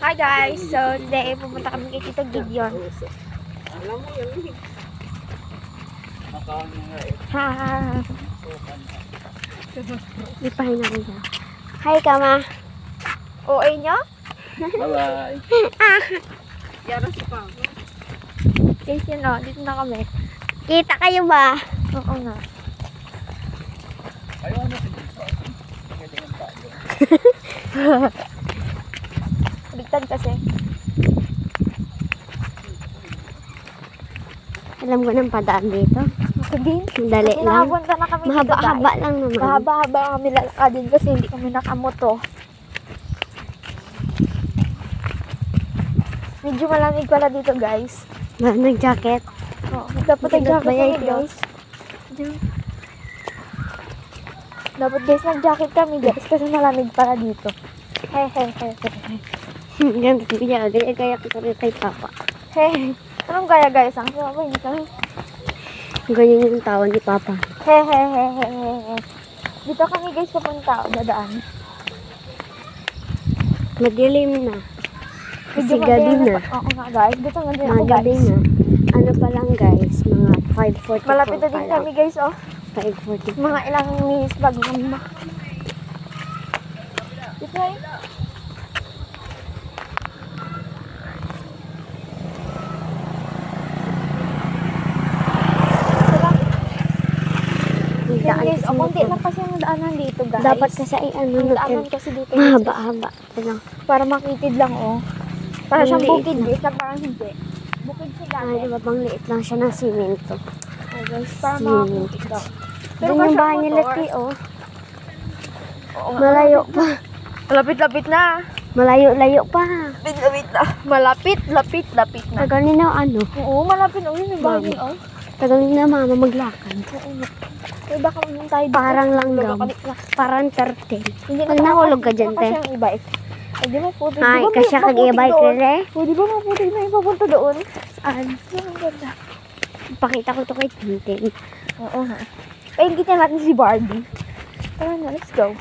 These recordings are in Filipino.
Hi guys! So, today pumunta kami kay Tito Gideon. Alam mo yun, Ha! Ipahin ako siya. Hi Kama! OA nyo? bye-bye. Yara si Pang. Guys, yun o. Dito na kami. Kita kayo ba? Oo nga. Ayaw na si Pang. Bigtad kasi. Alam ko ng padaan dito. Ako din. Dali Kasi lang. nakapunta na kami Mahaba-haba lang naman. Mahaba-haba kami lalakadin kasi hindi kami nakamoto. Medyo malamig pala dito guys. Nag-jacket. Oo, dapat nag-jacket kami guys. Dapat guys nag-jacket kami guys kasi malamig pala dito. Hehehe. Ganito niya. Kaya ko rin kay Papa. Hehe. Anong kaya guys? Ang sabi hindi kami. Ganyan yung tawa ni Papa. Hehehehe. Dito kami guys papunta. Dadaan. Madilim na. Kasi Medyo gabi madilim na. Oo nga guys. Dito nga din ako Gabi guys. na. Ano pa lang guys? Mga 5:44 Malapit na din pa lang. kami guys oh. 5:40. Mga ilang minutes bago kami Dito ay. Yan guys, o konti lang kasi ang daanan dito guys. Dapat kasi ay ano Ang daanan natin. kasi dito. Mahaba-haba. Ito lang. Para makitid lang oh. Para siyang Maliit bukid lang. guys, na parang hindi. Bukid siya Ay, dati. diba bang liit lang siya ng simento. Oh, guys, para Swimming. makakitid daw. Doon yung bahay nila, Tio. Oo nga. Malayo pa. Lapit-lapit na. Malayo-layo pa. Lapit-lapit na. Malapit-lapit-lapit na. Tagal ni na ano. Oo, malapit na. Yun yung bahay niya, oh. Tagal ni na mama maglakad. Oo nga. Kaya baka naman tayo dito. Parang langgam. Parang turtle. Pag nahulog ka dyan, te. Kasi ang e-bike. Ay, di ba puti? Ay, kasi kag-e-bike ka rin. O, di ba maputi na yung papunta doon? Saan? Ang ganda. Pakita ko to kay Tintin. Oo nga. Painggitan natin si Barbie. Tara na, let's go.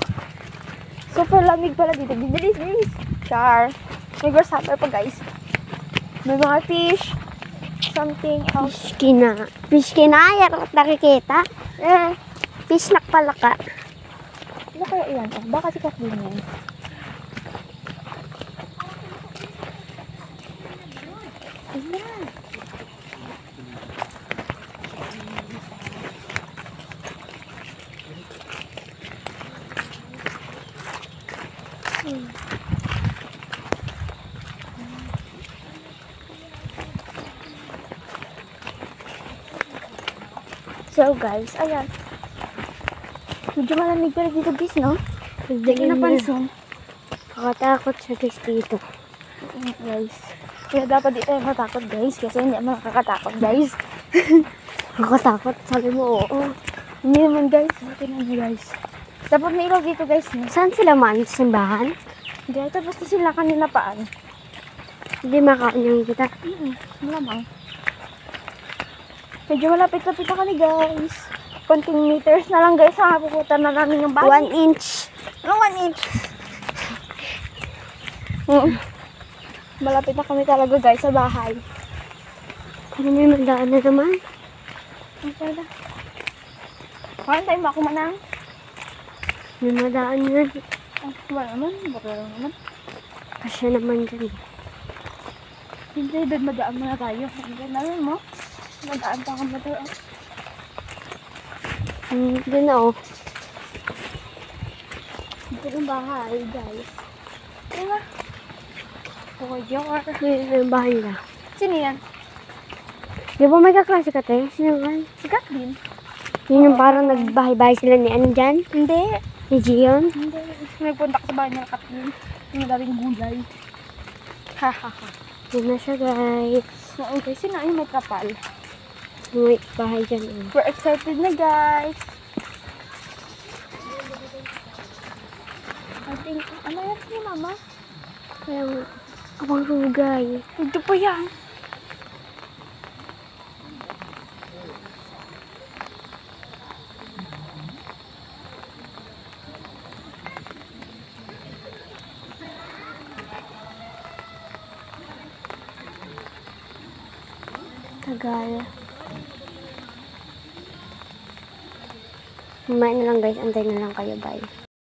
Super lamig pala dito. Bilis. Char. May grasshopper pa guys. May mga fish. Something else. Fish kinayar. Nakikita? Fish pala ka. Ano kaya iyan? Oh, baka si Kathleen yan. Ayan. So guys, ayan. Medyo malamig pala dito guys, no? Hindi ko napansin. Nakatakot siya guys dito. Guys. Kaya dapat di tayo matakot guys. Kasi hindi naman nakakatakot guys. Nakatakot. Sabi mo oo. Hindi naman guys. Tingnan niyo guys. Dapat may ilaw dito guys. No? Saan sila man? Simbahan? Hindi, tapos na sila kanina paan. Hindi makaanyang kita. Malamang. Medyo malapit-lapit na kami guys. Konting meters na lang guys. Pupunta na namin yung bahay. 1 inch. No, 1 inch. Malapit na kami talaga guys sa bahay. Parang may magdaan na naman. Okay na. Kain tayo ba ako manang? May madaan yan. Wala naman. Baka naman. Kasya naman dyan. Hindi, doon madaan muna tayo. Hindi namin mo. Madaan pa kami tayo. Doon na oh. Dito yung bahay guys. Diba? Okay, Jor. Doon yung bahay nila. Sino yan? Di ba may kaklase ka tayo? Sino man? Si Kathleen? Yun yung parang nagbahay-bahay sila ni ano dyan? Hindi. Ni Gion? Hindi. Nagpunta ko sa bahay ng Kathleen. Yung daming gulay. Hahaha. Doon na siya guys. Okay, sino ay may kapal? May bahay dyan oh. We're excited na guys. I think, ano yan ni mama? Parang abang rugay. Ito pa yan. Sagala. Mamaya na lang guys, antay na lang kayo. Bye.